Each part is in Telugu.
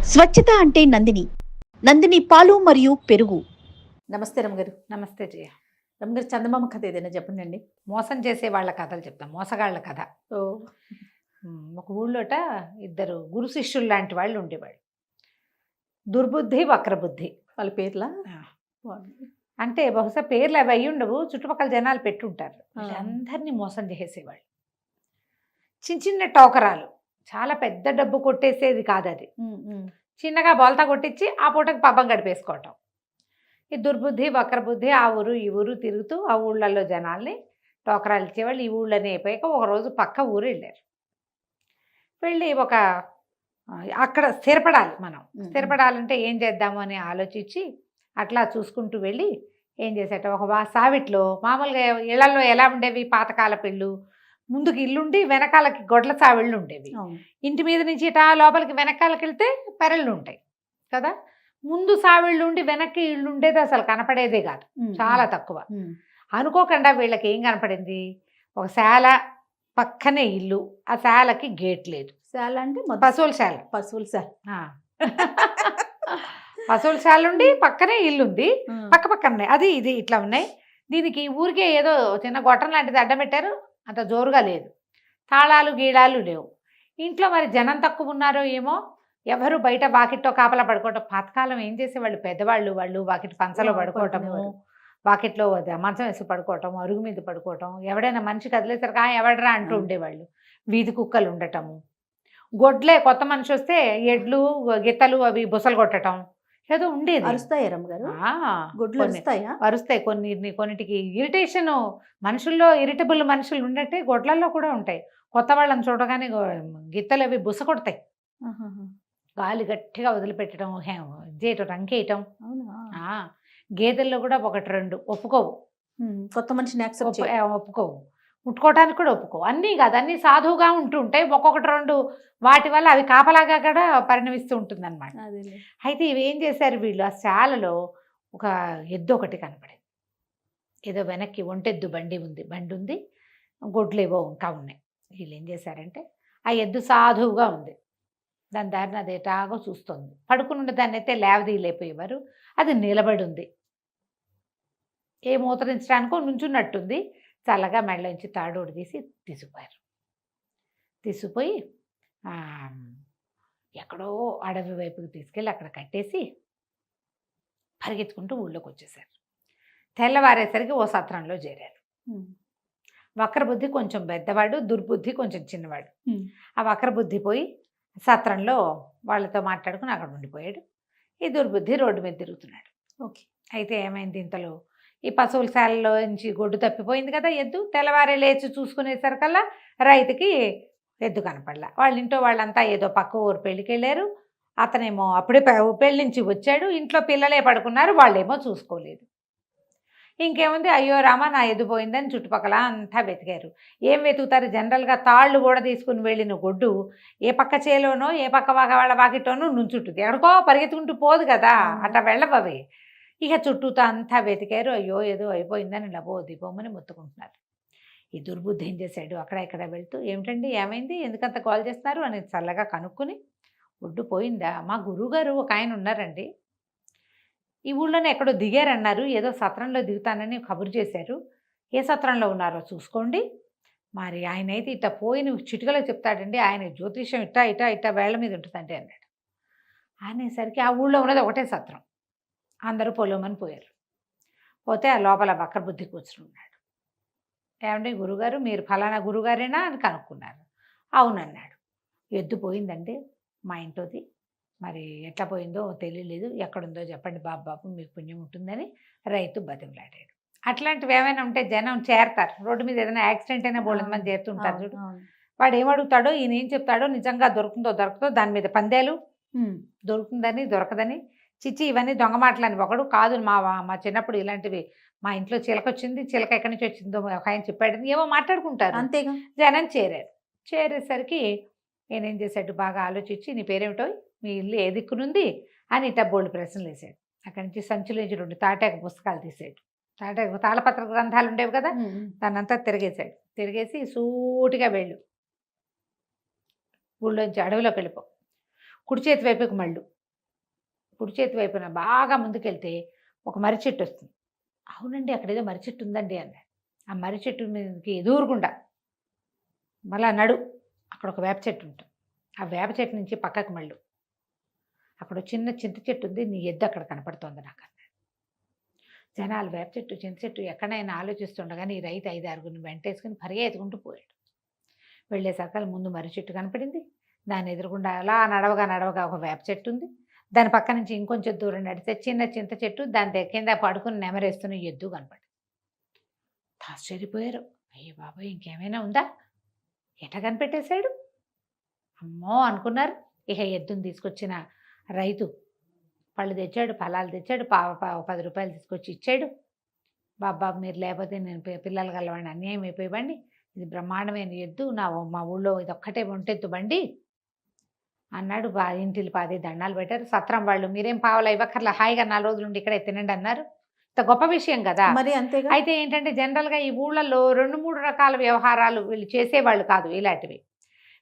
స్వచ్ఛత అంటే నందిని. నందిని పాలు మరియు పెరుగు. నమస్తే రమ్మగారు. నమస్తే జయ. రమ్మగారు, చందమామ కథ ఏదైనా చెప్పండి. మోసం చేసే వాళ్ళ కథలు చెప్తాం, మోసగాళ్ళ కథ. ఓ ఒక ఊళ్ళోట ఇద్దరు గురు శిష్యులు లాంటి వాళ్ళు ఉండేవాళ్ళు. దుర్బుద్ధి, వక్రబుద్ధి. వాళ్ళ పేర్లా? అంటే బహుశా పేర్లు అవి అయ్యి ఉండవు, చుట్టుపక్కల జనాలు పెట్టుంటారు. అందరినీ మోసం చేసేవాళ్ళు. చిన్న చిన్న టోకరాలు, చాలా పెద్ద డబ్బు కొట్టేసేది కాదు అది. చిన్నగా బోల్తా కొట్టించి ఆ పూటకి పబ్బం గడిపేసుకోవటం. ఈ దుర్బుద్ధి, వక్రబుద్ధి ఆ ఊరు ఈ ఊరు తిరుగుతూ ఆ ఊళ్ళల్లో జనాల్ని టోకరాలు ఇచ్చేవాళ్ళు. ఈ ఊళ్ళని అయిపోయాక ఒకరోజు పక్క ఊరు వెళ్ళారు. వెళ్ళి అక్కడ స్థిరపడాలి. మనం స్థిరపడాలంటే ఏం చేద్దాము అని ఆలోచించి అట్లా చూసుకుంటూ వెళ్ళి ఏం చేసేట ఒక సావిట్లో మామూలుగా ఇళ్లలో ఎలా ఉండేవి, పాతకాలపు ఇళ్ళు, ముందుకు ఇల్లుండి వెనకాలకి గొడ్ల సావిళ్ళు ఉండేవి. ఇంటి మీద నుంచి ఇటా లోపలికి వెనకాలకి వెళ్తే పెరళ్ళు ఉంటాయి కదా. ముందు సావిళ్ళు ఉండి వెనక్కి ఇళ్ళు ఉండేది అసలు కనపడేదే కాదు, చాలా తక్కువ. అనుకోకుండా వీళ్ళకి ఏం కనపడింది, ఒక శాల పక్కనే ఇల్లు, ఆ శాలకి గేట్ లేదు. శాల అంటే పశువుల శాల. పశువుల శాల. పశువుల శాల ఉండి పక్కనే ఇల్లు ఉంది, పక్క పక్కనే అది ఇది ఇట్లా ఉన్నాయి. దీనికి ఊరికే ఏదో చిన్న గొట్టం లాంటిది అడ్డం పెట్టారు, అంత జోరుగా లేదు. తాళాలు గీడాలు లేవు. ఇంట్లో మరి జనం తక్కువ ఉన్నారో ఏమో, ఎవరు బయట వాకిట్లో కాపలా పడుకోవటం. పాతకాలం ఏం చేసేవాళ్ళు పెద్దవాళ్ళు, వాళ్ళు వాకిట్ పంచలో పడుకోవటము, వాకిట్లో మంచం వేసి పడుకోవటం, అరుగు మీద పడుకోవటం. ఎవడైనా మనిషి కదిలేసరికి ఎవడరా అంటూ ఉండేవాళ్ళు. వీధి కుక్కలు ఉండటము, గొడ్లే కొత్త మనిషి వస్తే ఎడ్లు గిత్తలు అవి బుసలు కొట్టడం ఏదో ఉండేది. అరుస్తాయి రమ్మగారు? గొడ్లు అరుస్తాయా? అరుస్తాయి. కొన్నిటికి ఇరిటేషన్, మనుషుల్లో ఇరిటబుల్ మనుషులు ఉన్నట్టే గొడ్లల్లో కూడా ఉంటాయి. కొత్త వాళ్ళని చూడగానే గిత్తలు అవి బుస కొడతాయి, గాలి గట్టిగా వదిలిపెట్టడం, చేయటం, రంకేయటం. గేదెల్లో కూడా ఒకటి రెండు ఒప్పుకోవు, కొత్త మనిషిని ఒప్పుకోవు, ముట్టుకోవటానికి కూడా ఒప్పుకోవు. అన్నీ కాదు, అన్నీ సాధువుగా ఉంటూ ఉంటాయి. ఒక్కొక్కటి రెండు వాటి వల్ల అవి కాపలాగా కూడా పరిణమిస్తూ ఉంటుంది అనమాట. అయితే ఇవి ఏం చేశారు వీళ్ళు, ఆ శాలలో ఒక ఎద్దు ఒకటి కనపడింది. ఏదో వెనక్కి ఒంటెద్దు బండి ఉంది, గొడ్లు ఏవో ఇంకా ఉన్నాయి. వీళ్ళు ఏం చేశారంటే ఆ ఎద్దు సాధువుగా ఉంది, దాని దారిని అది ఎటాగో చూస్తుంది. పడుకుని దాన్ని అయితే లేవదీయలేకపోయేవారు. అది నిలబడి ఉంది, ఏ మూత్రించడానికో నుంచున్నట్టుంది. చల్లగా మెడలోంచి తాడోడు తీసుకుపోయి ఎక్కడో అడవి వైపుకి తీసుకెళ్ళి అక్కడ కట్టేసి పరిగెత్తుకుంటూ ఊళ్ళోకి వచ్చేసారు. తెల్లవారేసరికి ఓ సత్రంలో చేరారు. వక్రబుద్ధి కొంచెం పెద్దవాడు, దుర్బుద్ధి కొంచెం చిన్నవాడు. ఆ వక్రబుద్ధి పోయి సత్రంలో వాళ్ళతో మాట్లాడుకుని అక్కడ ఉండిపోయాడు. ఈ దుర్బుద్ధి రోడ్డు మీద తిరుగుతున్నాడు. ఓకే. అయితే ఏమైంది, ఇంతలో ఈ పశువుల శాలలో నుంచి గొడ్డు తప్పిపోయింది కదా ఎద్దు. తెల్లవారే లేచి చూసుకునేసరికల్లా రైతుకి ఎద్దు కనపడలా. వాళ్ళ ఇంట్లో వాళ్ళంతా ఏదో పక్క ఊరు పెళ్ళికి వెళ్ళారు. అతనేమో అప్పుడే పెళ్ళి నుంచి వచ్చాడు. ఇంట్లో పిల్లలే పడుకున్నారు, వాళ్ళేమో చూసుకోలేదు. ఇంకేముంది, అయ్యో రామ నా ఎద్దు పోయిందని చుట్టుపక్కల అంతా వెతికారు. ఏం వెతుకుతారు, జనరల్గా తాళ్ళు కూడా తీసుకుని వెళ్ళిన గొడ్డు ఏ పక్క చేలోనో ఏ పక్క వాళ్ళ వాకిటోనో నుంచుంటుంది, ఎక్కడికో పరిగెత్తుకుంటూ పోదు కదా, అట్లా వెళ్ళవవి. ఇక చుట్టూతో అంతా వెతికారు. అయ్యో ఏదో అయిపోయిందని లబో దిపోమని మొత్తుకుంటున్నారు. ఈ దుర్బుద్ధి ఏం చేశాడు, అక్కడ ఇక్కడ వెళ్తూ ఏమిటండి ఏమైంది, ఎందుకంత కాల్ చేస్తున్నారు అని చల్లగా కనుక్కుని, ఒడ్డు పోయిందా, మా గురువుగారు ఒక ఆయన ఉన్నారండి, ఈ ఊళ్ళోనే ఎక్కడో దిగారన్నారు, ఏదో సత్రంలో దిగుతానని కబురు చేశారు, ఏ సత్రంలో ఉన్నారో చూసుకోండి. మరి ఆయన అయితే ఇట్లా పోయిన చిటికలో చెప్తాడండి, ఆయన జ్యోతిష్యం ఇట్టా వేళ్ల మీద ఉంటుందండి అన్నాడు. అనేసరికి ఆ ఊళ్ళో ఉన్నది ఒకటే సత్రం. అందరూ పొలమని పోయారు. పోతే ఆ లోపల వక్రబుద్ధి కూర్చుని ఉన్నాడు. ఏమంటే గురుగారు మీరు ఫలానా గురుగారేనా అని కనుక్కున్నారు. అవునన్నాడు. ఎద్దు పోయిందండి మా ఇంట్లోది, మరి ఎట్లా పోయిందో తెలియలేదు, ఎక్కడుందో చెప్పండి బాబు మీకు పుణ్యం ఉంటుందని రైతు బతిమలాడాడు. అట్లాంటివి ఏమైనా ఉంటే జనం చేరతారు. రోడ్డు మీద ఏదైనా యాక్సిడెంట్ అయినా బోళ్ళంత మంది చేరుతుంటారు చూడు. వాడు ఏమడుగుతాడో, ఈయన ఏం చెప్తాడో, నిజంగా దొరకదో దాని మీద పందేలు, దొరుకుతుందని దొరకదని, చిచ్చి ఇవన్నీ దొంగ మాటలని. ఒకడు కాదు, మా చిన్నప్పుడు ఇలాంటివి, మా ఇంట్లో చిలక వచ్చింది, చిలక ఎక్కడి నుంచి వచ్చిందో ఒక ఆయన చెప్పాడని ఏమో మాట్లాడుకుంటారు. అంతేగా. జనం చేరేసరికి నేనేం చేశాడు, బాగా ఆలోచించి నీ పేరేమిటో, మీ ఇల్లు ఏ దిక్కునుంది అని ఇట్లా బోల్డ్ ప్రశ్నలు వేసాడు. అక్కడి నుంచి సంచుల నుంచి 2 తాటాకు పుస్తకాలు తీసాడు. తాళపత్ర గ్రంథాలు ఉండేవి కదా, దాన్నంతా తిరిగేసి సూటిగా వెళ్ళు, ఊళ్ళోంచి అడవిలోకి వెళ్ళిపో, కుడి చేతి వైపుకి మళ్ళు. కుడి చేతి వైపున బాగా ముందుకెళ్తే ఒక మర్రి చెట్టు వస్తుంది. అవునండి అక్కడేదో మర్రి చెట్టు ఉందండి అన్నాడు. ఆ మర్రి చెట్టు మీదకి ఎదురుగుండా మళ్ళా నడు, అక్కడ ఒక వేప చెట్టు ఉంటుంది. ఆ వేప చెట్టు నుంచి పక్కకు మళ్ళు, అక్కడ చిన్న చింత చెట్టు ఉంది, నీ ఎద్దు అక్కడ కనపడుతోంది నాకు అన్నాడు. జనాలు వేప చెట్టు చింత చెట్టు ఎక్కడైనా ఆలోచిస్తుండగానే ఈ రైతు 5-6 వెంటేసుకుని పరిగెత్తుకుంటూ పోయాడు. వెళ్ళేసరికి ముందు మర్రి చెట్టు కనపడింది. దాని ఎదురుగుండా అలా నడవగా ఒక వేప చెట్టు ఉంది. దాని పక్క నుంచి ఇంకొంచెం దూరం నడిస్తే చిన్న చింత చెట్టు, దాని కింద పడుకుని నెమరేస్తున్న ఎద్దు కనపడింది. ఆశ్చర్యపోయారు. అయ్యో బాబాయ్ ఇంకేమైనా ఉందా, ఎట కనిపెట్టేశాడు, అమ్మో అనుకున్నారు. ఇక ఎద్దుని తీసుకొచ్చిన రైతు పళ్ళు తెచ్చాడు, ఫలాలు తెచ్చాడు, 10 రూపాయలు తీసుకొచ్చి ఇచ్చాడు. బాబు మీరు లేకపోతే నేను పిల్లలు గలవాడిని అన్యాయం అయిపోయివ్వండి, ఇది బ్రహ్మాండమైన ఎద్దు, మా ఊళ్ళో ఇది ఒక్కటే ఒంటెత్తు బండి అన్నాడు. ఇంటిల్లి పాది దండాలు పెట్టారు. సత్రం వాళ్ళు మీరేం పావలా ఇవ్వక్కర్లా, హాయిగా 4 రోజులు ఉండి ఇక్కడే తినండి అన్నారు. ఇంత గొప్ప విషయం కదా. మరి అంతేగా. అయితే ఏంటంటే జనరల్గా ఈ ఊళ్ళల్లో 2-3 రకాల వ్యవహారాలు వీళ్ళు చేసేవాళ్ళు కాదు ఇలాంటివి.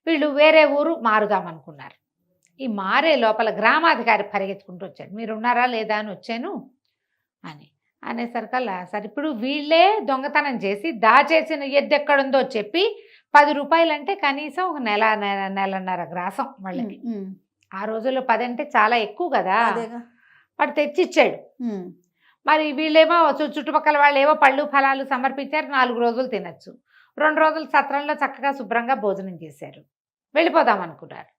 వీళ్ళు వేరే ఊరు మారుదామనుకున్నారు. ఈ మారే లోపల గ్రామాధికారి పరిగెత్తుకుంటూ వచ్చాడు. మీరు ఉన్నారా లేదా అని వచ్చాను అనేసరికల్లా సరే ఇప్పుడు వీళ్ళే దొంగతనం చేసి దాచేసిన ఎద్దు ఎక్కడుందో చెప్పి 10 రూపాయలు అంటే కనీసం ఒక నెలన్నర గ్రాసం వాళ్ళకి. ఆ రోజుల్లో 10 అంటే చాలా ఎక్కువ కదా. వాడు తెచ్చిచ్చాడు. మరి వీళ్ళేమో చుట్టుపక్కల వాళ్ళు ఏవో పళ్ళు ఫలాలు సమర్పించారు. 4 రోజులు తినచ్చు. 2 రోజులు సత్రంలో చక్కగా శుభ్రంగా భోజనం చేశారు. వెళ్ళిపోదాం అనుకున్నారు.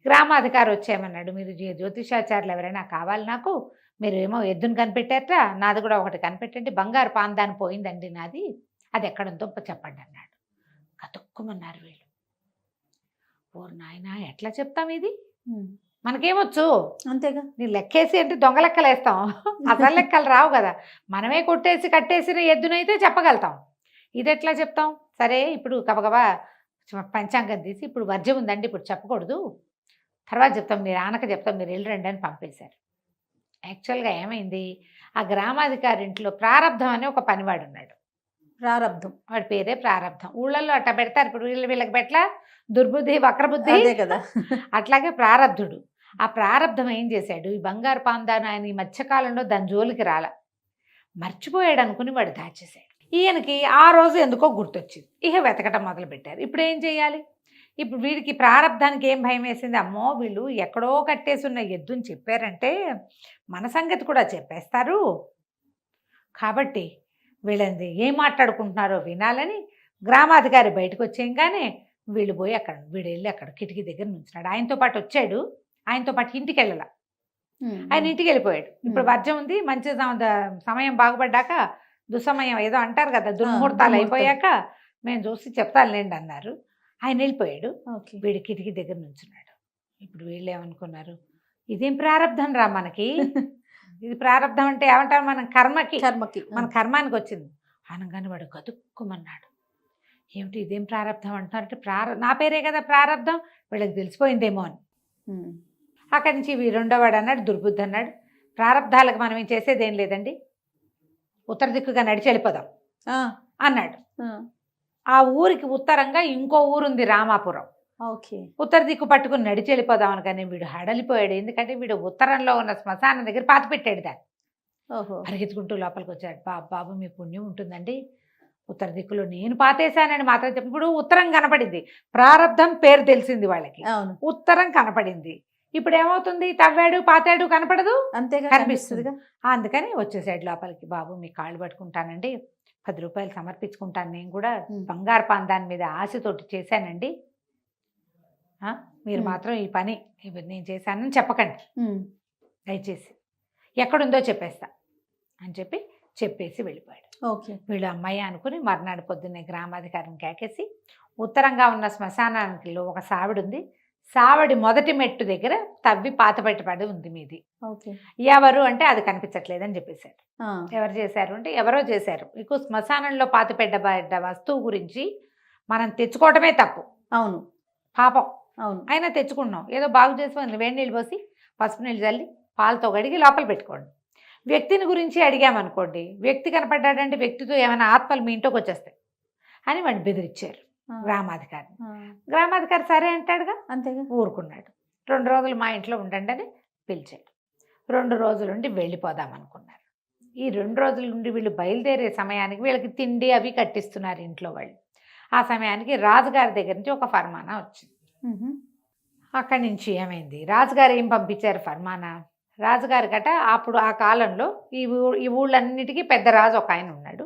గ్రామాధికారి వచ్చేయమన్నాడు, మీరు జ్యోతిషాచార్యులు ఎవరైనా కావాలి నాకు, మీరు ఏమో ఎద్దును కనిపెట్టారట, నాది కూడా ఒకటి కనిపెట్టండి, బంగారు పాందాన్ని పోయిందండి నాది, అది ఎక్కడుందో చెప్పండి అన్నాడు. కతుక్కుమన్నారు వీళ్ళు. ఓరు నాయనా ఎట్లా చెప్తాం ఇది, మనకేమొచ్చు అంతేగా. నీ లెక్కేసి అంటే దొంగ లెక్కలు వేస్తాం, అసలు లెక్కలు రావు కదా. మనమే కొట్టేసి కట్టేసిన ఎద్దునైతే చెప్పగలుగుతాం, ఇది ఎట్లా చెప్తాం. సరే ఇప్పుడు గబగబా పంచాంగం తీసి ఇప్పుడు వర్జ్యం ఉందండి ఇప్పుడు చెప్పకూడదు, తర్వాత చెప్తాం, మీరు ఆనక చెప్తాం, మీరు వెళ్ళి రండి అని పంపేశారు. యాక్చువల్గా ఏమైంది, ఆ గ్రామాధికారి ఇంట్లో ప్రారబ్ధం అనే ఒక పనివాడు ఉన్నాడు. ప్రారబ్ధం, వాడి పేరే ప్రారబ్ధం. ఊళ్ళల్లో అట్లా పెడతారు, ఇప్పుడు వీళ్ళకి పెట్ల దుర్బుద్ధి వక్రబుద్ధి కదా. అట్లాగే ప్రారబ్ధుడు. ఆ ప్రారబ్ధం ఏం చేశాడు, ఈ బంగారు పాందాను ఆయన ఈ మధ్యకాలంలో దాని జోలికి రాల, మర్చిపోయాడు అనుకుని వాడు దాచేశాడు. ఈయనకి ఆ రోజు ఎందుకో గుర్తొచ్చింది, ఇక వెతకటం మొదలుపెట్టారు. ఇప్పుడు ఏం చేయాలి, ఇప్పుడు వీడికి ప్రారబ్ధానికి ఏం భయం వేసింది, అమ్మో వీళ్ళు ఎక్కడో కట్టేసున్న ఎద్దుని చెప్పారంటే మన సంగతి కూడా చెప్పేస్తారు, కాబట్టి వీళ్ళని ఏం మాట్లాడుకుంటున్నారో వినాలని గ్రామాధికారి బయటకు వచ్చేయంగానే వీళ్ళు పోయి వీడు వెళ్ళి అక్కడ కిటికీ దగ్గర నుంచున్నాడు. ఆయనతో పాటు వచ్చాడు, ఆయనతో పాటు ఇంటికి వెళ్ళాల, ఆయన ఇంటికి వెళ్ళిపోయాడు. ఇప్పుడు వర్జం ఉంది, మంచి సమయం బాగుపడ్డాక దుస్సమయం ఏదో అంటారు కదా, దుర్ముహూర్తాలు అయిపోయాక మేము చూసి చెప్తానులేండి అన్నారు. ఆయన వెళ్ళిపోయాడు. వీడి కిటికీ దగ్గర నుంచున్నాడు. ఇప్పుడు వీళ్ళు ఏమనుకున్నారు, ఇదేం ప్రారంధం రా మనకి, ఇది ప్రారంధం అంటే ఏమంటారు, మన కర్మకి మన కర్మానికి వచ్చింది అనగానే వాడు గతుక్కుమన్నాడు. ఏమిటి ఇదేం ప్రారంధం అంటున్నారంటే, నా పేరే కదా ప్రారంధం, వీళ్ళకి తెలిసిపోయిందేమో అని. అక్కడి నుంచి రెండోవాడు అన్నాడు, దుర్బుద్ధి అన్నాడు, ప్రారంధాలకు మనం ఏం చేసేదేం లేదండి, ఉత్తర దిక్కుగా నడిచి వెళ్ళిపోదాం అన్నాడు. ఆ ఊరికి ఉత్తరంగా ఇంకో ఊరుంది రామాపురం. ఉత్తర దిక్కు పట్టుకుని నడిచి వెళ్ళిపోదామని, కానీ వీడు హడలిపోయాడు. ఎందుకంటే వీడు ఉత్తరంలో ఉన్న శ్మశానం దగ్గర పాత పెట్టాడు దాన్ని. పరిగెత్తుకుంటూ లోపలికి వచ్చాడు. బాబు మీ పుణ్యం ఉంటుందండి, ఉత్తర దిక్కులో నేను పాతేశానని మాత్రం చెప్పి, ఇప్పుడు ఉత్తరం కనపడింది, ప్రారంధం పేరు తెలిసింది వాళ్ళకి, ఉత్తరం కనపడింది. ఇప్పుడు ఏమవుతుంది, తవ్వాడు పాతాడు కనపడదు, అంతేగా కనిపిస్తుందిగా. అందుకని వచ్చేసాడు లోపలికి. బాబు మీ కాళ్ళు పట్టుకుంటానండి, 10 రూపాయలు సమర్పించుకుంటాను, నేను కూడా బంగారు పాందాని మీద ఆశతోటి చేశానండి, మీరు మాత్రం ఈ పని నేను చేశానని చెప్పకండి దయచేసి, ఎక్కడుందో చెప్పేస్తా అని చెప్పేసి వెళ్ళిపోయాడు. వీళ్ళు అమ్మాయి అనుకుని మర్నాడు పొద్దున్నే గ్రామాధికారిని కేకేసి, ఉత్తరంగా ఉన్న శ్మశానానికి ఒక సావిడి ఉంది, సావడి మొదటి మెట్టు దగ్గర తవ్వి పాత పెట్టబడి ఉంది మీది, ఎవరు అంటే అది కనిపించట్లేదని చెప్పేశారు. ఎవరు చేశారు అంటే ఎవరో చేశారు. మీకు శ్మశానంలో పాత పెట్టబడ్డ వస్తువు గురించి మనం తెచ్చుకోవటమే తప్పు, అవును పాపం, అవును అయినా తెచ్చుకున్నాం, ఏదో బాగు చేసి వేడి నీళ్ళు పోసి పసుపు నీళ్ళు చల్లి పాలతో కడిగి లోపల పెట్టుకోండి. వ్యక్తిని గురించి అడిగామనుకోండి, వ్యక్తి కనపడ్డాడంటే వ్యక్తితో ఏమైనా ఆత్మలు మీ ఇంట్లోకి వచ్చేస్తాయి అని వాడిని బెదిరించారు గ్రామాధికారి. గ్రామాధికారి సరే అంటాడుగా, అంతేగా ఊరుకున్నాడు. 2 రోజులు మా ఇంట్లో ఉండండి అని పిలిచాడు. 2 రోజులుండి వెళ్ళిపోదాం అనుకున్నారు. ఈ 2 రోజుల నుండి వీళ్ళు బయలుదేరే సమయానికి వీళ్ళకి తిండి అవి కట్టిస్తున్నారు ఇంట్లో వాళ్ళు. ఆ సమయానికి రాజుగారి దగ్గర నుంచి ఒక ఫర్మానా వచ్చింది. అక్కడి నుంచి ఏమైంది, రాజుగారు ఏం పంపించారు ఫర్మానా, రాజుగారి గట అప్పుడు ఆ కాలంలో ఈ ఊళ్ళన్నిటికీ పెద్ద రాజు ఒక ఆయన ఉన్నాడు.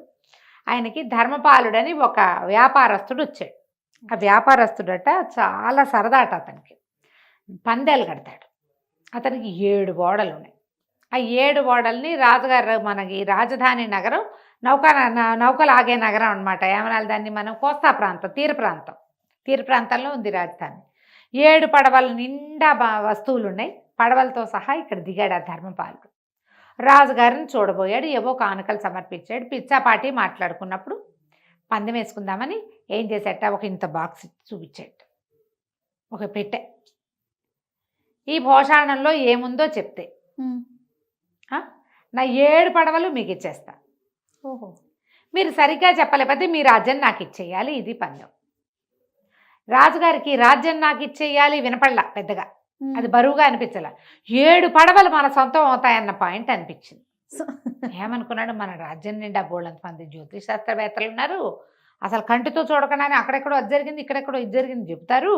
ఆయనకి ధర్మపాలుడని ఒక వ్యాపారస్తుడు వచ్చాడు. ఆ వ్యాపారస్తుడట చాలా సరదాట అతనికి. పందేలు కడతాడు. అతనికి 7 ఓడలు ఉన్నాయి. ఆ 7 ఓడల్ని రాజుగారు, మనకి రాజధాని నగరం నౌకలు ఆగే నగరం అనమాట. ఏమనాలి దాన్ని మనం, కోస్తా ప్రాంతం, తీర ప్రాంతంలో ఉంది రాజధాని. 7 పడవల నిండా వస్తువులు ఉన్నాయి. పడవలతో సహా ఇక్కడ దిగాడు ఆ ధర్మపాలుడు. రాజుగారిని చూడబోయాడు. ఏవో కానుకలు సమర్పించాడు. పిచ్చాపాటి మాట్లాడుకున్నప్పుడు పందెం వేసుకుందామని ఏం చేసేట, ఒక ఇంత బాక్స్ చూపించాడు, ఒక పెట్టె. ఈ భోషాణంలో ఏముందో చెప్తే నా 7 పడవలు మీకు ఇచ్చేస్తా. ఓహో. మీరు సరిగ్గా చెప్పలేకపోతే మీ రాజ్యం నాకు ఇచ్చేయాలి. ఇది పందెం. రాజుగారికి రాజ్యం నాకు ఇచ్చేయాలి వినపడలా పెద్దగా, అది బరువుగా అనిపించలా. 7 పడవలు మన సొంతం అవుతాయన్న పాయింట్ అనిపించింది. ఏమనుకున్నాడు, మన రాజ్యం నిండా బోళ్ళంత మంది జ్యోతిష్ శాస్త్రవేత్తలు ఉన్నారు. అసలు కంటితో చూడకుండానే అక్కడెక్కడో అది జరిగింది, ఇక్కడెక్కడో ఇది జరిగింది చెప్తారు.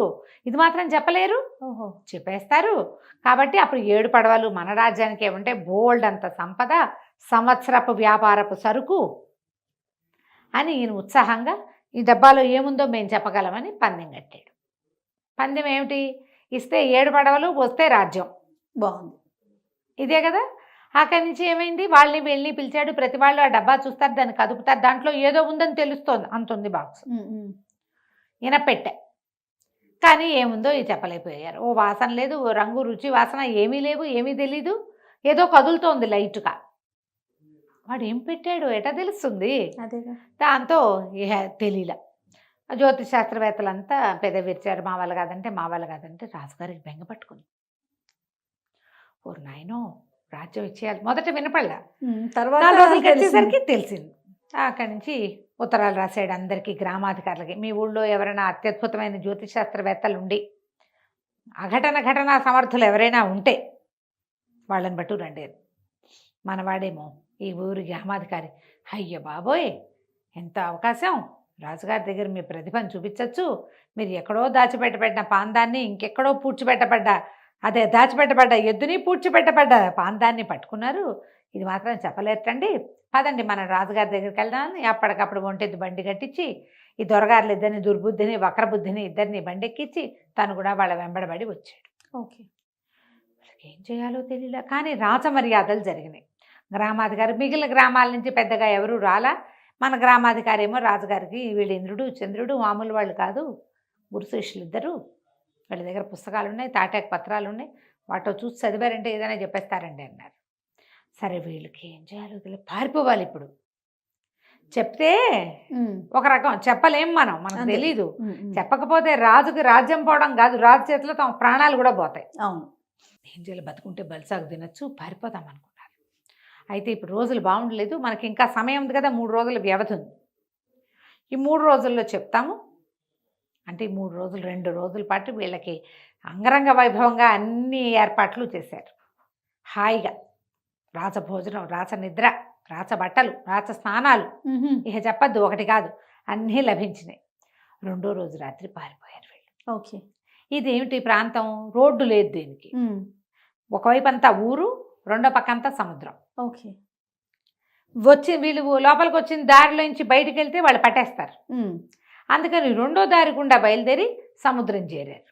ఇది మాత్రం చెప్పలేరు. ఓహో, చెప్పేస్తారు. కాబట్టి అప్పుడు 7 పడవలు మన రాజ్యానికి ఏమంటే బోల్డ్ అంత సంపద, సంవత్సరపు వ్యాపారపు సరుకు అని ఈయన ఉత్సాహంగా, ఈ డబ్బాలో ఏముందో మేము చెప్పగలమని పందెం కట్టాడు. పందెం ఏమిటి, ఇస్తే 7 పడవలు, వస్తే రాజ్యం. బాగుంది, ఇదే కదా. అక్కడి నుంచి ఏమైంది, వాళ్ళని వీళ్ళని పిలిచాడు. ప్రతి వాళ్ళు ఆ డబ్బా చూస్తారు, దాన్ని కదుపుతారు. దాంట్లో ఏదో ఉందని తెలుస్తోంది, అంతుంది బాక్స్. ఈయన పెట్టే, కానీ ఏముందో ఇది చెప్పలేకపోయారు. ఓ వాసన లేదు, ఓ రంగు రుచి వాసన ఏమీ లేవు, ఏమీ తెలీదు. ఏదో కదులుతోంది లైట్గా. వాడు ఏం పెట్టాడు ఎటా తెలుస్తుంది. దాంతో తెలియలే. జ్యోతిష్ శాస్త్రవేత్తలంతా పెదవిరిచారు. మా వాళ్ళు కాదంటే రాజుగారికి బెంగ పట్టుకుంది. ఓ నాయనో, రాజ్యం ఇచ్చేయాలి. మొదట వినపడలా, తర్వాత వచ్చేసరికి తెలిసింది. అక్కడి నుంచి ఉత్తరాలు రాశాడు అందరికీ, గ్రామాధికారులకి. మీ ఊళ్ళో ఎవరైనా అత్యద్భుతమైన జ్యోతిష్ శాస్త్రవేత్తలు ఉండి ఘటనా సమర్థులు ఎవరైనా ఉంటే వాళ్ళని బట్టు రండి. మనవాడేమో ఈ ఊరి గ్రామాధికారి, అయ్య బాబోయ్ ఎంత అవకాశం, రాజుగారి దగ్గర మీ ప్రతిభను చూపించవచ్చు. మీరు ఎక్కడో దాచిపెట్టబడిన పాందాన్ని ఇంకెక్కడో దాచిపెట్టబడ్డ ఎద్దుని పూడ్చిపెట్టబడ్డ పాందాన్ని పట్టుకున్నారు. ఇది మాత్రం చెప్పలేటండి. పదండి మనం రాజుగారి దగ్గరికి వెళ్దామని అప్పటికప్పుడు ఒంటెద్దు బండి కట్టించి ఈ దొరగారులు ఇద్దరిని, దుర్బుద్ధిని వక్రబుద్ధిని ఇద్దరిని బండెక్కించి తను కూడా వాళ్ళ వెంబడబడి వచ్చాడు. ఓకే, వాళ్ళకి ఏం చేయాలో తెలియలే. కానీ రాజమర్యాదలు జరిగినాయి. గ్రామాధికారి మిగిలిన గ్రామాల నుంచి పెద్దగా ఎవరు రాలా. మన గ్రామాధికారి ఏమో రాజుగారికి, వీళ్ళు ఇంద్రుడు చంద్రుడు మామూలు వాళ్ళు కాదు, గురు శిష్యులు ఇద్దరు, వాళ్ళ దగ్గర పుస్తకాలు ఉన్నాయి, తాటాకు పత్రాలు ఉన్నాయి, వాటితో చూసి చదివారంటే ఏదైనా చెప్పేస్తారండి అన్నారు. సరే వీళ్ళకి ఏం చేయాలో తెలియదు, పారిపోవాలి. ఇప్పుడు చెప్తే ఒక రకం, చెప్పలేం మనకు తెలీదు. చెప్పకపోతే రాజుకి రాజ్యం పోవడం కాదు, రాజు చేతిలో తమ ప్రాణాలు కూడా పోతాయి. అవును, ఏం చేయాలి, బతుకుంటే బలిసాగు తినచ్చు, పారిపోతాం అనుకున్నారు. అయితే ఇప్పుడు రోజులు బాగుండలేదు, మనకి ఇంకా సమయం ఉంది కదా, 3 రోజుల వ్యవధి ఉంది. ఈ 3 రోజుల్లో చెప్తాము అంటే, ఈ 3 రోజులు 2 రోజుల పాటు వీళ్ళకి అంగరంగ వైభవంగా అన్ని ఏర్పాట్లు చేశారు. హాయిగా రాజభోజనం, రాజనిద్ర, రాచబట్టలు, రాచ స్నానాలు, ఇక చెప్పద్దు, ఒకటి కాదు, అన్నీ లభించినాయి. 2వ రోజు రాత్రి పారిపోయారు వీళ్ళు. ఓకే, ఇదేమిటి ప్రాంతం, రోడ్డు లేదు దీనికి. ఒకవైపు అంతా ఊరు, రెండో పక్కంతా సముద్రం. ఓకే, వీళ్ళు లోపలికి వచ్చిన దారిలోంచి బయటికి వెళ్తే వాళ్ళు పట్టేస్తారు. అందుకని 2వ దారి గుండా బయలుదేరి సముద్రం చేరారు.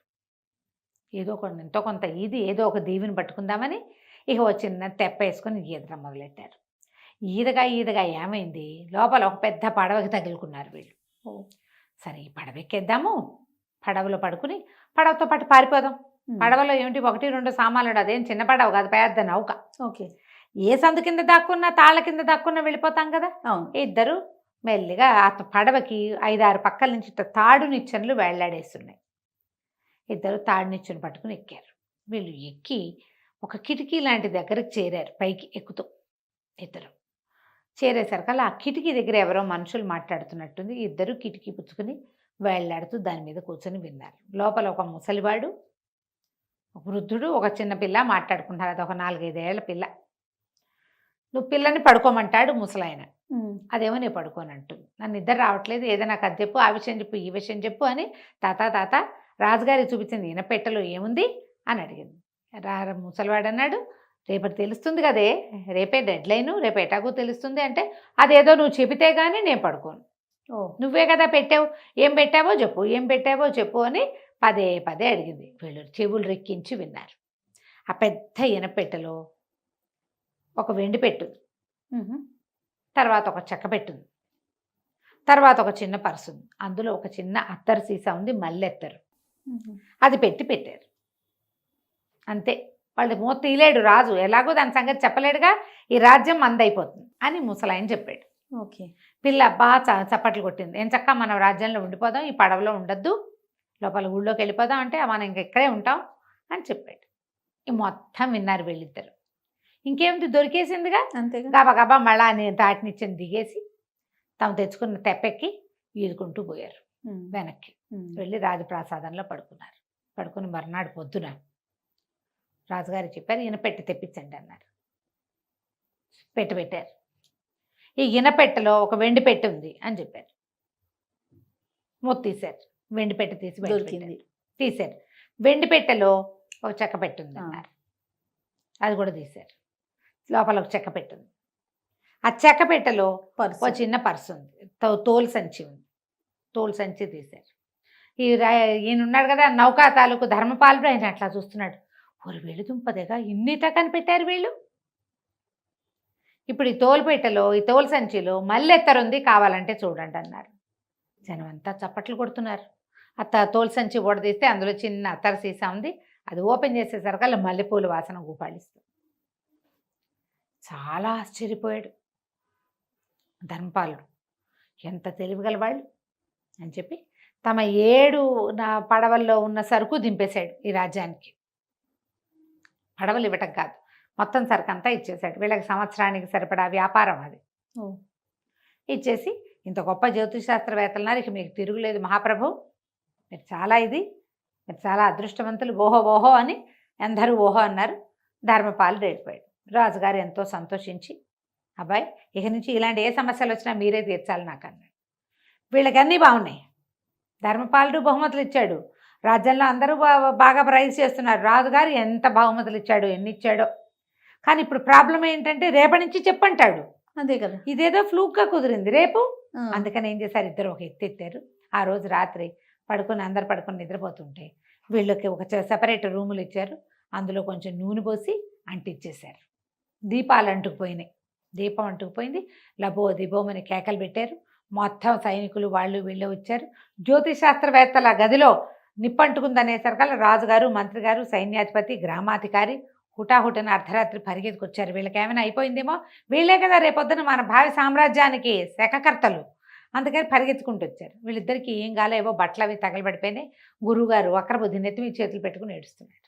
ఎంతో కొంత ఏదో ఒక దీవిని పట్టుకుందామని ఇక చిన్న తెప్ప వేసుకొని ఈదడం మొదలెట్టారు. ఈదగా ఏమైంది, లోపల ఒక పెద్ద పడవకి తగులుకున్నారు వీళ్ళు. సరే ఈ పడవ ఎక్కేద్దాము, పడవలో పడుకుని పడవతో పాటు పారిపోదాం. పడవలో ఏమిటి 1-2 సామాన్లు, అదేం చిన్న పడవ కాదు, పెద్ద నౌక. ఓకే, ఏ సందు కింద దాక్కున్నా, తాళ్ళ కింద దాక్కున్నా వెళ్ళిపోతాం కదా. ఇద్దరు మెల్లిగా ఆ పడవకి 5-6 పక్కల నుంచి తాడు నిచ్చెనలు వేళ్లాడేస్తున్నాయి. ఇద్దరు తాడు నిచ్చెను పట్టుకుని ఎక్కారు. వీళ్ళు ఎక్కి ఒక కిటికీ లాంటి దగ్గరకు చేరారు. పైకి ఎక్కుతూ ఇద్దరు చేరేసరికల్లా ఆ కిటికీ దగ్గర ఎవరో మనుషులు మాట్లాడుతున్నట్టుంది. ఇద్దరు కిటికీ పుచ్చుకుని వేళ్లాడుతూ దాని మీద కూర్చొని విన్నారు. లోపల ఒక ముసలివాడు, ఒక వృద్ధుడు ఒక చిన్న పిల్ల మాట్లాడుకుంటారు. అది ఒక 4-5 ఏళ్ల పిల్ల. నువ్వు పిల్లని పడుకోమంటాడు ముసలాయన. అదేమో నేను పడుకోనంటుంది. నన్ను నిద్ర రావట్లేదు, ఏదైనా కథ చెప్పు, ఆ విషయం చెప్పు, ఈ విషయం చెప్పు అని తాత రాజుగారికి చూపించింది. ఇనపెట్టెలో ఏముంది అని అడిగింది. ముసలివాడు అన్నాడు, రేపటి తెలుస్తుంది కదే, రేపే డెడ్ లైను, రేపు ఎటాగో తెలుస్తుంది అంటే అదేదో నువ్వు చెబితే కానీ నేను పడుకోను. నువ్వే కదా పెట్టావు, ఏం పెట్టావో చెప్పు, ఏం పెట్టావో చెప్పు అని పదే అడిగింది. వీళ్ళు చెవులు రెక్కించి విన్నారు. ఆ పెద్ద ఇనపెట్టెలో ఒక వెండి పెట్టుంది, తర్వాత ఒక చెక్క పెట్టుంది, తర్వాత ఒక చిన్న పర్సు ఉంది, అందులో ఒక చిన్న అత్తరు సీసా ఉంది, మల్లెత్తరు. అది పెట్టారు అంతే. వాళ్ళు మూత తీయలేడు రాజు, ఎలాగో దాని సంగతి చెప్పలేడుగా, ఈ రాజ్యం మందైపోతుంది అని ముసలాయన చెప్పాడు. ఓకే. పిల్ల బాగా చప్పట్లు కొట్టింది. ఏం చక్క మనం రాజ్యంలో ఉండిపోదాం, ఈ పడవలో ఉండొద్దు, లోపల ఊళ్ళోకి వెళ్ళిపోదాం అంటే మనం ఇంక ఇక్కడే ఉంటాం అని చెప్పాడు. ఈ మొత్తం విన్నారు వీళ్ళిద్దరు. ఇంకేమిటి, దొరికేసిందిగా, అంతేగా. గబా మళ్ళా నేను తాటినిచ్చిన దిగేసి తాము తెచ్చుకున్న తెప్పెక్కి ఈదుకుంటూ పోయారు. వెనక్కి వెళ్ళి రాజప్రాసాదంలో పడుకున్నారు. పడుకుని మర్నాడు పొద్దున రాజుగారు చెప్పారు, ఇనపెట్టె తెప్పించండి అన్నారు. పెట్టారు. ఈ ఇనపెట్టెలో ఒక వెండి పెట్టె ఉంది అని చెప్పారు. మూత తీశారు, వెండి పెట్టె తీసి దొరికింది. తీశారు. వెండి పెట్టెలో ఒక చెక్క పెట్టి ఉంది అన్నారు. అది కూడా తీశారు. లోపల ఒక చెక్క పెట్టుంది. ఆ చెక్క పెట్టెలో ఒక చిన్న పర్సు ఉంది, తోలు సంచి ఉంది. తోలు సంచి తీశారు. ఈయన ఉన్నాడు కదా నౌకా తాలూకు ధర్మపాలుడు, ఆయన అట్లా చూస్తున్నాడు. ఒరు వీళ్ళు దుంపదేగా ఇన్నిట కనిపెట్టారు వీళ్ళు. ఇప్పుడు ఈ తోలు పెట్టెలో, ఈ తోలు సంచిలో మల్లెత్తరుంది, కావాలంటే చూడండి అన్నారు. జనం అంతా చప్పట్లు కొడుతున్నారు. తోలు సంచి ఓడదీస్తే అందులో చిన్న అత్తర సీసా ఉంది. అది ఓపెన్ చేసేసరికల్లా మల్లెపూల వాసన గూపాడిస్తుంది. చాలా ఆశ్చర్యపోయాడు ధర్మపాలుడు. ఎంత తెలివిగల వాళ్ళు అని చెప్పి తమ 7 పడవల్లో ఉన్న సరుకు దింపేశాడు ఈ రాజ్యానికి. పడవలు ఇవ్వటం కాదు, మొత్తం సరుకు అంతా ఇచ్చేశాడు. వీళ్ళకి సంవత్సరానికి సరిపడా వ్యాపారం అది. ఇచ్చేసి ఇంత గొప్ప జ్యోతిషాస్త్రవేత్తలున్నారు, ఇక మీకు తిరుగులేదు మహాప్రభు, మీరు చాలా అదృష్టవంతులు, ఓహో అని అందరూ ఓహో అన్నారు. ధర్మపాలుడు ఏడిపోయాడు. రాజుగారు ఎంతో సంతోషించి, అబ్బాయి ఇక నుంచి ఇలాంటి ఏ సమస్యలు వచ్చినా మీరే తీర్చాలి నాకు అన్నాడు. వీళ్ళకి అన్నీ బాగున్నాయి. ధర్మపాలుడు బహుమతులు ఇచ్చాడు, రాజ్యంలో అందరూ బాగా ప్రైజ్ చేస్తున్నారు. రాజుగారు ఎంత బహుమతులు ఇచ్చాడు, ఎన్ని ఇచ్చాడో. కానీ ఇప్పుడు ప్రాబ్లం ఏంటంటే రేపటి నుంచి చెప్పంటాడు. అదే కదా, ఇదేదో ఫ్లూక్గా కుదిరింది రేపు. అందుకని ఏం చేశారు, ఇద్దరు ఒక ఎత్తెత్తారు. ఆ రోజు రాత్రి అందరు పడుకొని నిద్రపోతుంటే వీళ్ళకి ఒక సెపరేట్ రూములు ఇచ్చారు. అందులో కొంచెం నూనె పోసి అంటించేశారు. దీపాలు అంటుకుపోయినాయి. దీపం అంటుకుపోయింది. లబో దిబోమని కేకలు పెట్టారు. మొత్తం సైనికులు వాళ్ళు వీళ్ళు వచ్చారు. జ్యోతిశాస్త్రవేత్తల గదిలో నిప్పంటుకుందనేసరికల్లా రాజుగారు, మంత్రి గారు, సైన్యాధిపతి, గ్రామాధికారి హుటాహుటిన అర్ధరాత్రి పరిగెత్తుకొచ్చారు. వీళ్ళకి ఏమైనా అయిపోయిందేమో, వీళ్ళే కదా రేపొద్దున మన భావి సామ్రాజ్యానికి శకకర్తలు, అందుకని పరిగెత్తుకుంటూ వచ్చారు. వీళ్ళిద్దరికీ ఏం కాలే, ఏవో బట్టలు అవి తగలబడిపోయినాయి. గురువుగారు వక్రబుద్ధి నెత్తి మీద చేతులు పెట్టుకుని ఏడుస్తున్నాడు.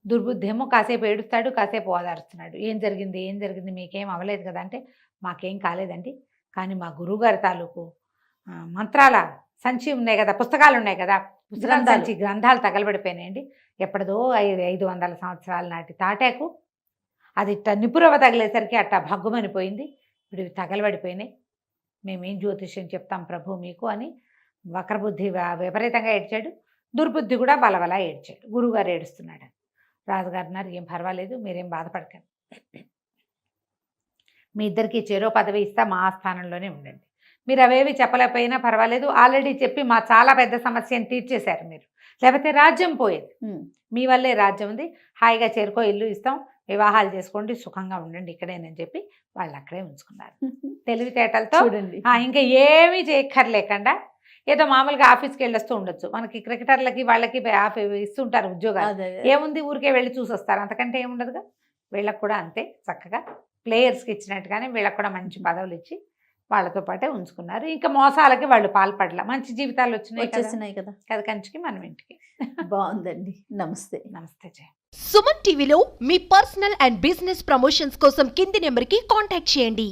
దుర్బుద్ధి ఏమో కాసేపు ఏడుస్తాడు, కాసేపు ఓదారుస్తున్నాడు. ఏం జరిగింది మీకేం అవ్వలేదు కదా అంటే, మాకేం కాలేదండి, కానీ మా గురువుగారి తాలూకు మంత్రాల సంచి ఉన్నాయి కదా, పుస్తకాలు ఉన్నాయి కదా, పుస్తకాల సంచి గ్రంథాలు తగలబడిపోయినాయండి. ఎప్పటిదో 500 సంవత్సరాల నాటి తాటాకు, అది ఇట్ట నిపురవ తగిలేసరికి అట్ట భగ్గుమనిపోయింది. ఇప్పుడు ఇవి తగలబడిపోయినాయి. మేమేం జ్యోతిష్యం చెప్తాం ప్రభు మీకు అని వక్రబుద్ధి విపరీతంగా ఏడ్చాడు. దుర్బుద్ధి కూడా బలబలా ఏడ్చాడు. గురువుగారు ఏడుస్తున్నాడు. రాజుగారు అన్నారు, ఏం పర్వాలేదు, మీరేం బాధపడకండి, మీ ఇద్దరికి చెరో పదవి ఇస్తా, మా స్థానంలోనే ఉండండి. మీరు అవేవి చెప్పలేకపోయినా పర్వాలేదు, ఆల్రెడీ చెప్పి మా చాలా పెద్ద సమస్యను తీర్చేశారు మీరు, లేకపోతే రాజ్యం పోయేది. మీ వల్లే రాజ్యం ఉంది, హాయిగా చేరుకో, ఇల్లు ఇస్తాం, వివాహాలు చేసుకోండి, సుఖంగా ఉండండి ఇక్కడేనని చెప్పి వాళ్ళు అక్కడే ఉంచుకున్నారు. తెలివితేటలతో ఇంకా ఏమీ చేయక్కర్లేకుండా ఏదో మామూలుగా ఆఫీస్కి వెళ్ళొస్తూ ఉండొచ్చు. మనకి క్రికెటర్లకి వాళ్ళకి ఇస్తుంటారు ఉద్యోగాలు, ఏముంది ఊరికే వెళ్ళి చూసి వస్తారు, అంతకంటే ఏముండదుగా. వీళ్ళకి కూడా అంతే, చక్కగా ప్లేయర్స్కి ఇచ్చినట్టుగానే వీళ్ళకి కూడా మంచి పదవులు ఇచ్చి వాళ్ళతో పాటే ఉంచుకున్నారు. ఇంకా మోసాలకి వాళ్ళు పాల్పడలా, మంచి జీవితాలు వచ్చేసినాయి కదా. అది కంచికి మనం ఇంటికి. బాగుందండి. నమస్తే. జయ. సుమన్ టీవీలో మీ పర్సనల్ అండ్ బిజినెస్ ప్రమోషన్స్ కోసం కింది నెంబర్కి కాంటాక్ట్ చేయండి.